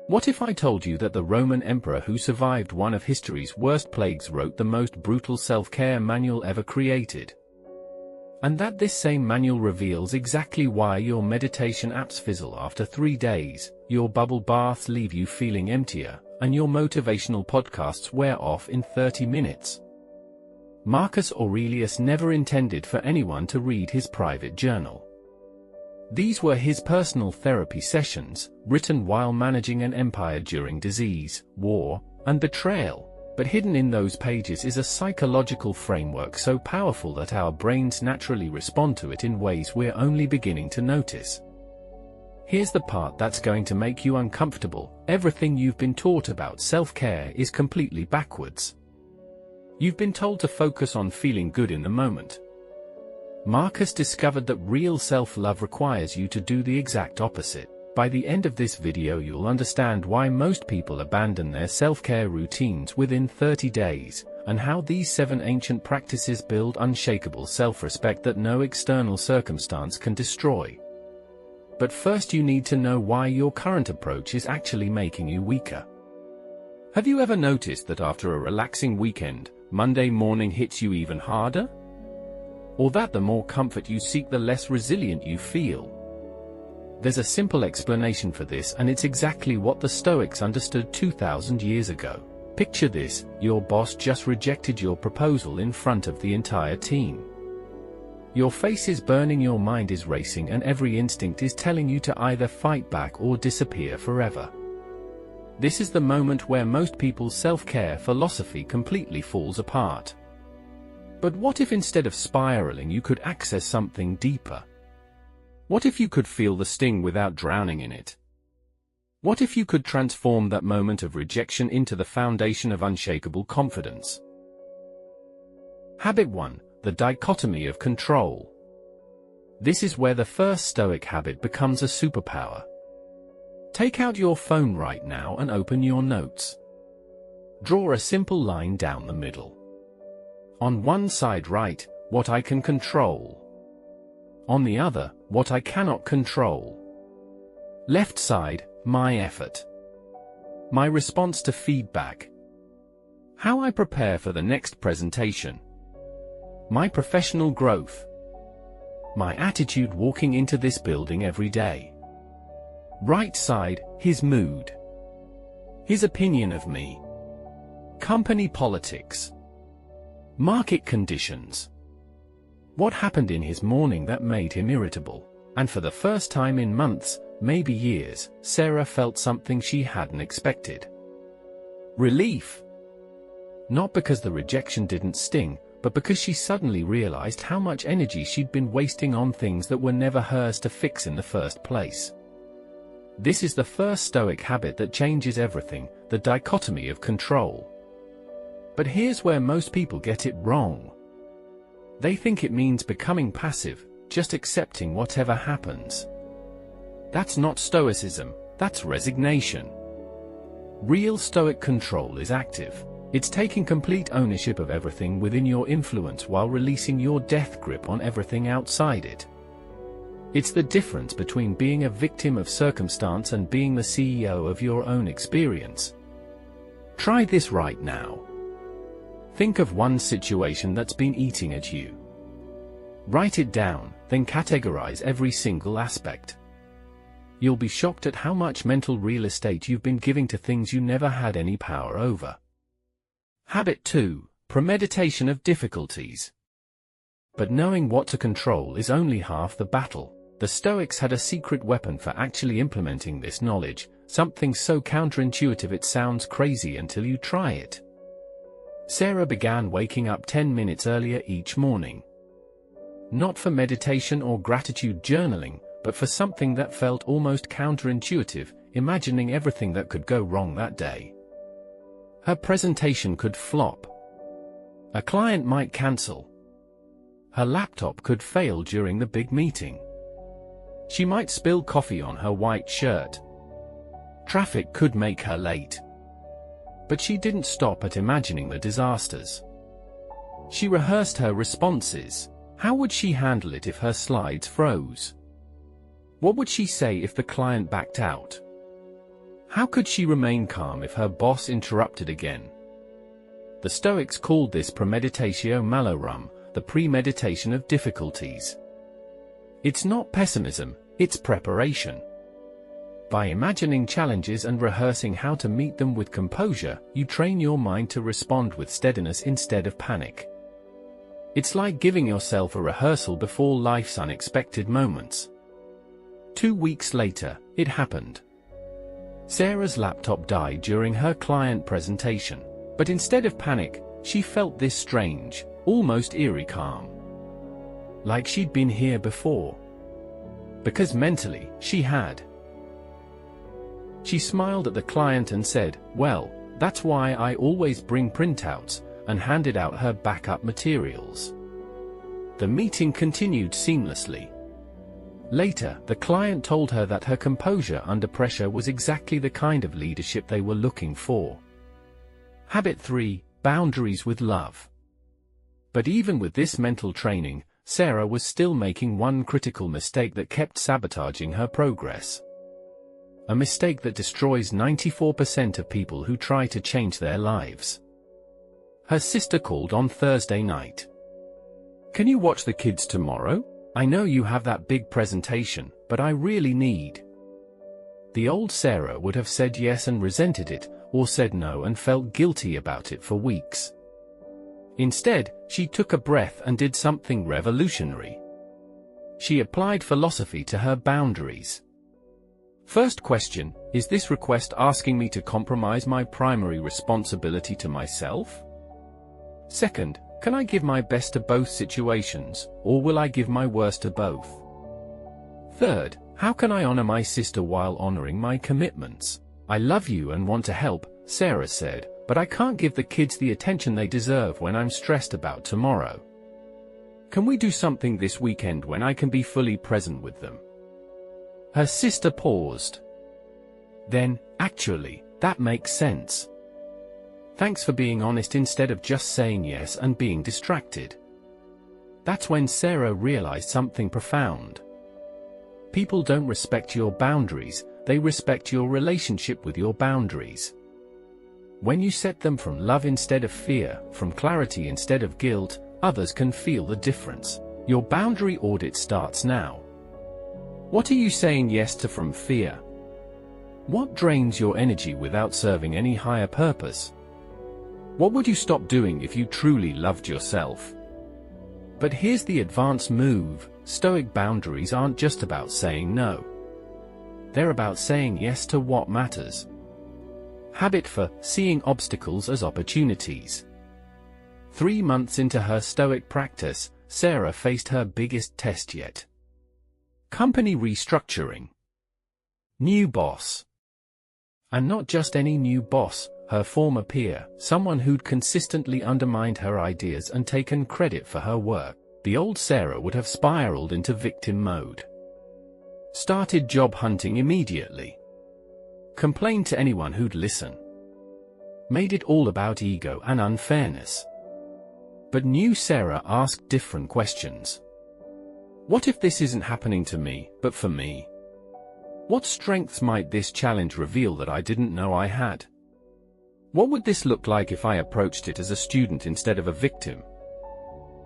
What if I told you that the Roman emperor who survived one of history's worst plagues wrote the most brutal self-care manual ever created? And that this same manual reveals exactly why your meditation apps fizzle after 3 days, your bubble baths leave you feeling emptier, and your motivational podcasts wear off in 30 minutes. Marcus Aurelius never intended for anyone to read his private journal. These were his personal therapy sessions, written while managing an empire during disease, war, and betrayal. But hidden in those pages is a psychological framework so powerful that our brains naturally respond to it in ways we're only beginning to notice. Here's the part that's going to make you uncomfortable. Everything you've been taught about self-care is completely backwards. You've been told to focus on feeling good in the moment. Marcus discovered that real self-love requires you to do the exact opposite. By the end of this video you'll understand why most people abandon their self-care routines within 30 days, and how these 7 ancient practices build unshakable self-respect that no external circumstance can destroy. But first you need to know why your current approach is actually making you weaker. Have you ever noticed that after a relaxing weekend, Monday morning hits you even harder? Or that the more comfort you seek, the less resilient you feel? There's a simple explanation for this, and it's exactly what the Stoics understood 2,000 years ago. Picture this: your boss just rejected your proposal in front of the entire team. Your face is burning, your mind is racing, and every instinct is telling you to either fight back or disappear forever. This is the moment where most people's self-care philosophy completely falls apart. But what if instead of spiraling you could access something deeper? What if you could feel the sting without drowning in it? What if you could transform that moment of rejection into the foundation of unshakable confidence? Habit 1. The dichotomy of control. This is where the first Stoic habit becomes a superpower. Take out your phone right now and open your notes. Draw a simple line down the middle. On one side write, what I can control. On the other, what I cannot control. Left side, my effort. My response to feedback. How I prepare for the next presentation. My professional growth. My attitude walking into this building every day. Right side, his mood. His opinion of me. Company politics. Market conditions. What happened in his morning that made him irritable? And for the first time in months, maybe years, Sarah felt something she hadn't expected. Relief. Not because the rejection didn't sting, but because she suddenly realized how much energy she'd been wasting on things that were never hers to fix in the first place. This is the first Stoic habit that changes everything, the dichotomy of control. But here's where most people get it wrong. They think it means becoming passive, just accepting whatever happens. That's not Stoicism, that's resignation. Real Stoic control is active. It's taking complete ownership of everything within your influence while releasing your death grip on everything outside it. It's the difference between being a victim of circumstance and being the CEO of your own experience. Try this right now. Think of one situation that's been eating at you. Write it down, then categorize every single aspect. You'll be shocked at how much mental real estate you've been giving to things you never had any power over. Habit 2. Premeditation of difficulties. But knowing what to control is only half the battle. The Stoics had a secret weapon for actually implementing this knowledge, something so counterintuitive it sounds crazy until you try it. Sarah began waking up 10 minutes earlier each morning. Not for meditation or gratitude journaling, but for something that felt almost counterintuitive, imagining everything that could go wrong that day. Her presentation could flop. A client might cancel. Her laptop could fail during the big meeting. She might spill coffee on her white shirt. Traffic could make her late. But she didn't stop at imagining the disasters. She rehearsed her responses. How would she handle it if her slides froze? What would she say if the client backed out? How could she remain calm if her boss interrupted again? The Stoics called this premeditatio malorum, the premeditation of difficulties. It's not pessimism, it's preparation. By imagining challenges and rehearsing how to meet them with composure, you train your mind to respond with steadiness instead of panic. It's like giving yourself a rehearsal before life's unexpected moments. 2 weeks later, it happened. Sarah's laptop died during her client presentation, but instead of panic, she felt this strange, almost eerie calm. Like she'd been here before. Because mentally, she had. She smiled at the client and said, "Well, that's why I always bring printouts," and handed out her backup materials. The meeting continued seamlessly. Later, the client told her that her composure under pressure was exactly the kind of leadership they were looking for. Habit 3: Boundaries with love. But even with this mental training, Sarah was still making one critical mistake that kept sabotaging her progress. A mistake that destroys 94% of people who try to change their lives. Her sister called on Thursday night. "Can you watch the kids tomorrow? I know you have that big presentation, but I really need." The old Sarah would have said yes and resented it, or said no and felt guilty about it for weeks. Instead, she took a breath and did something revolutionary. She applied philosophy to her boundaries. First question: is this request asking me to compromise my primary responsibility to myself? Second, can I give my best to both situations, or will I give my worst to both? Third, how can I honor my sister while honoring my commitments? "I love you and want to help," Sarah said, "but I can't give the kids the attention they deserve when I'm stressed about tomorrow. Can we do something this weekend when I can be fully present with them?" Her sister paused. Then, "Actually, that makes sense. Thanks for being honest instead of just saying yes and being distracted." That's when Sarah realized something profound. People don't respect your boundaries, they respect your relationship with your boundaries. When you set them from love instead of fear, from clarity instead of guilt, others can feel the difference. Your boundary audit starts now. What are you saying yes to from fear? What drains your energy without serving any higher purpose? What would you stop doing if you truly loved yourself? But here's the advanced move: Stoic boundaries aren't just about saying no. They're about saying yes to what matters. Habit 4: Seeing obstacles as opportunities. 3 months into her Stoic practice, Sarah faced her biggest test yet. Company restructuring. New boss. And not just any new boss, her former peer, someone who'd consistently undermined her ideas and taken credit for her work. The old Sarah would have spiraled into victim mode. Started job hunting immediately. Complained to anyone who'd listen. Made it all about ego and unfairness. But new Sarah asked different questions. What if this isn't happening to me, but for me? What strengths might this challenge reveal that I didn't know I had? What would this look like if I approached it as a student instead of a victim?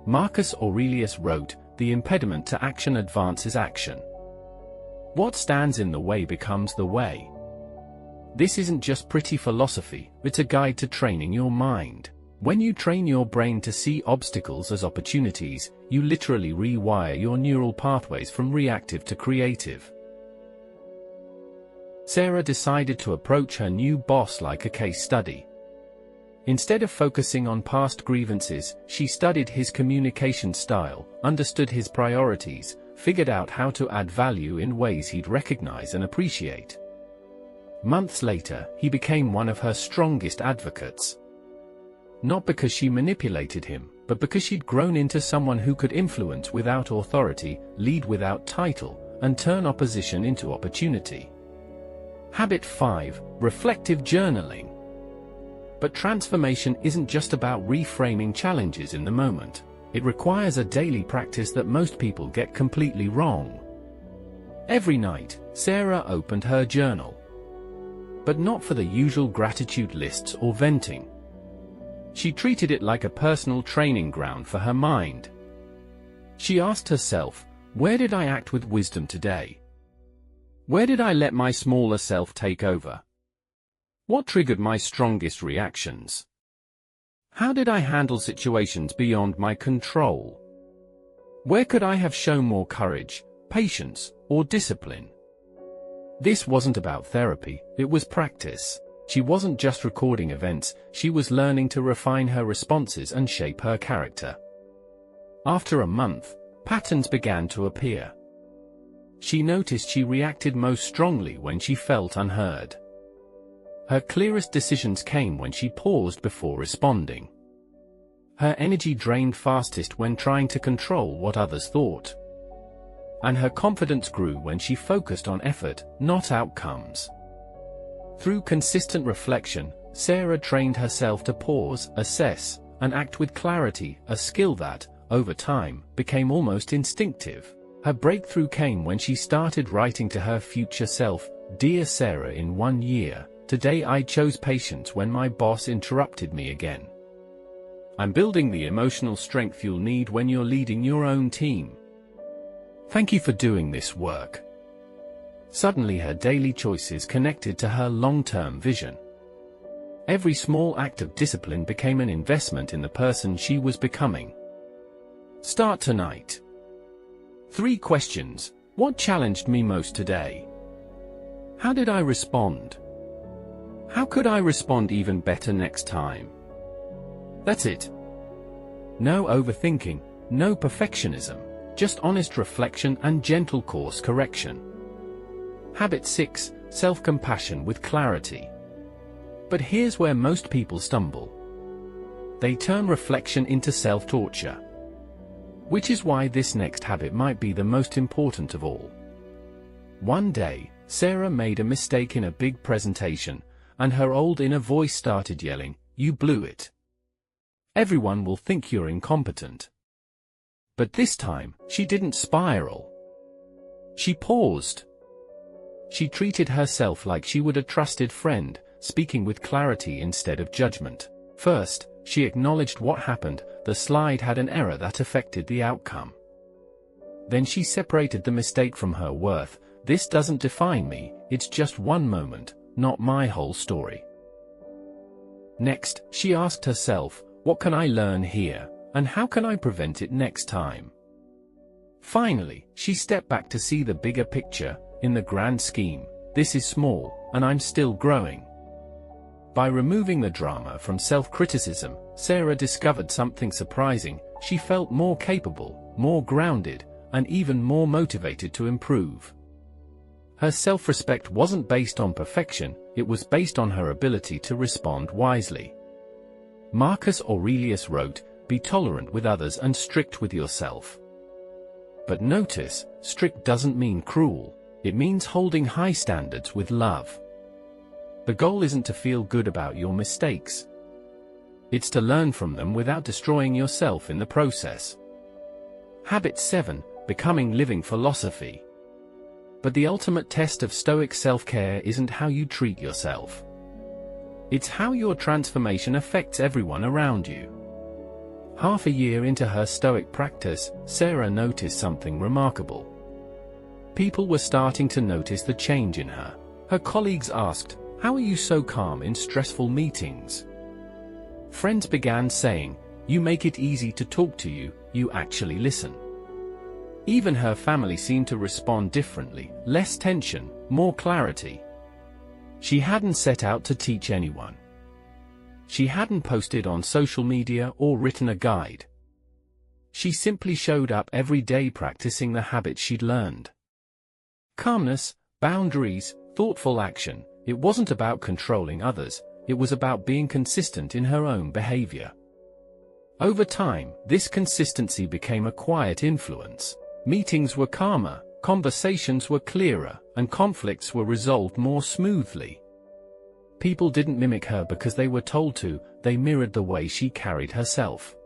Marcus Aurelius wrote, "The impediment to action advances action. What stands in the way becomes the way." This isn't just pretty philosophy, it's a guide to training your mind. When you train your brain to see obstacles as opportunities, you literally rewire your neural pathways from reactive to creative. Sarah decided to approach her new boss like a case study. Instead of focusing on past grievances, she studied his communication style, understood his priorities, figured out how to add value in ways he'd recognize and appreciate. Months later, he became one of her strongest advocates. Not because she manipulated him, but because she'd grown into someone who could influence without authority, lead without title, and turn opposition into opportunity. Habit 5: Reflective journaling. But transformation isn't just about reframing challenges in the moment. It requires a daily practice that most people get completely wrong. Every night, Sarah opened her journal. but not for the usual gratitude lists or venting. She treated it like a personal training ground for her mind. She asked herself, where did I act with wisdom today? Where did I let my smaller self take over? What triggered my strongest reactions? How did I handle situations beyond my control? Where could I have shown more courage, patience, or discipline? This wasn't about therapy, it was practice. She wasn't just recording events, she was learning to refine her responses and shape her character. After a month, patterns began to appear. She noticed she reacted most strongly when she felt unheard. Her clearest decisions came when she paused before responding. Her energy drained fastest when trying to control what others thought. And her confidence grew when she focused on effort, not outcomes. Through consistent reflection, Sarah trained herself to pause, assess, and act with clarity, a skill that, over time, became almost instinctive. Her breakthrough came when she started writing to her future self, "Dear Sarah, in 1 year, today I chose patience when my boss interrupted me again. I'm building the emotional strength you'll need when you're leading your own team. Thank you for doing this work." Suddenly her daily choices connected to her long-term vision. Every small act of discipline became an investment in the person she was becoming. Start tonight. 3 questions. What challenged me most today? How did I respond? How could I respond even better next time? That's it. No overthinking, no perfectionism, just honest reflection and gentle course correction. Habit 6, self-compassion with clarity. But here's where most people stumble. They turn reflection into self-torture. Which is why this next habit might be the most important of all. One day, Sarah made a mistake in a big presentation, and her old inner voice started yelling, "You blew it. Everyone will think you're incompetent." But this time, she didn't spiral. She paused. She treated herself like she would a trusted friend, speaking with clarity instead of judgment. First, she acknowledged what happened. The slide had an error that affected the outcome. Then she separated the mistake from her worth. This doesn't define me, it's just one moment, not my whole story. Next, she asked herself, what can I learn here, and how can I prevent it next time? Finally, she stepped back to see the bigger picture. In the grand scheme, this is small, and I'm still growing. By removing the drama from self-criticism, Sarah discovered something surprising. She felt more capable, more grounded, and even more motivated to improve. Her self-respect wasn't based on perfection, it was based on her ability to respond wisely. Marcus Aurelius wrote, "Be tolerant with others and strict with yourself." But notice, strict doesn't mean cruel. It means holding high standards with love. The goal isn't to feel good about your mistakes. It's to learn from them without destroying yourself in the process. Habit 7, becoming living philosophy. But the ultimate test of Stoic self-care isn't how you treat yourself. It's how your transformation affects everyone around you. Half a year into her Stoic practice, Sarah noticed something remarkable. People were starting to notice the change in her. Her colleagues asked, "How are you so calm in stressful meetings?" Friends began saying, "You make it easy to talk to you, you actually listen." Even her family seemed to respond differently, less tension, more clarity. She hadn't set out to teach anyone. She hadn't posted on social media or written a guide. She simply showed up every day practicing the habits she'd learned. Calmness, boundaries, thoughtful action. It wasn't about controlling others, it was about being consistent in her own behavior. Over time, this consistency became a quiet influence. Meetings were calmer, conversations were clearer, and conflicts were resolved more smoothly. People didn't mimic her because they were told to, they mirrored the way she carried herself.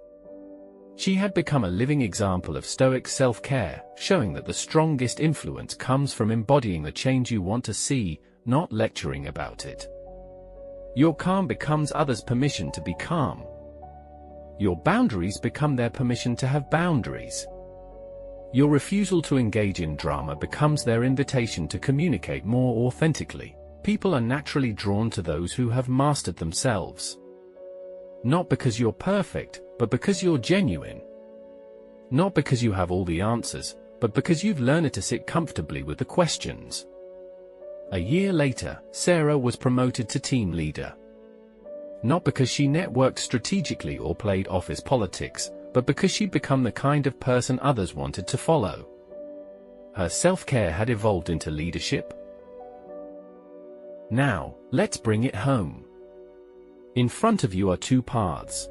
She had become a living example of Stoic self-care, showing that the strongest influence comes from embodying the change you want to see, not lecturing about it. Your calm becomes others' permission to be calm. Your boundaries become their permission to have boundaries. Your refusal to engage in drama becomes their invitation to communicate more authentically. People are naturally drawn to those who have mastered themselves. Not because you're perfect, but because you're genuine. Not because you have all the answers, but because you've learned to sit comfortably with the questions. A year later, Sarah was promoted to team leader. Not because she networked strategically or played office politics, but because she'd become the kind of person others wanted to follow. Her self-care had evolved into leadership. Now, let's bring it home. In front of you are two paths.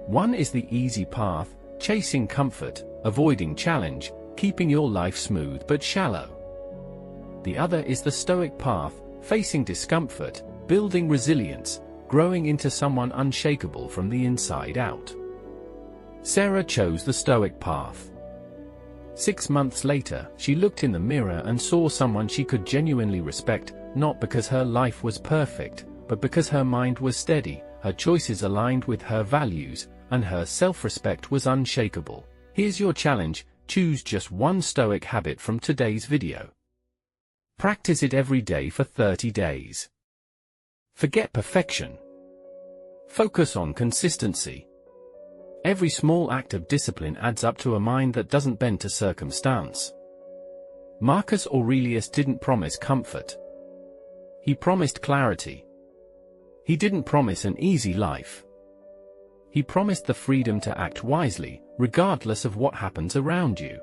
One is the easy path, chasing comfort, avoiding challenge, keeping your life smooth but shallow. The other is the Stoic path, facing discomfort, building resilience, growing into someone unshakable from the inside out. Sarah chose the Stoic path. 6 months later, she looked in the mirror and saw someone she could genuinely respect, not because her life was perfect, but because her mind was steady, her choices aligned with her values, and her self-respect was unshakable. Here's your challenge: choose just one Stoic habit from today's video. Practice it every day for 30 days. Forget perfection. Focus on consistency. Every small act of discipline adds up to a mind that doesn't bend to circumstance. Marcus Aurelius didn't promise comfort. He promised clarity. He didn't promise an easy life. He promised the freedom to act wisely, regardless of what happens around you.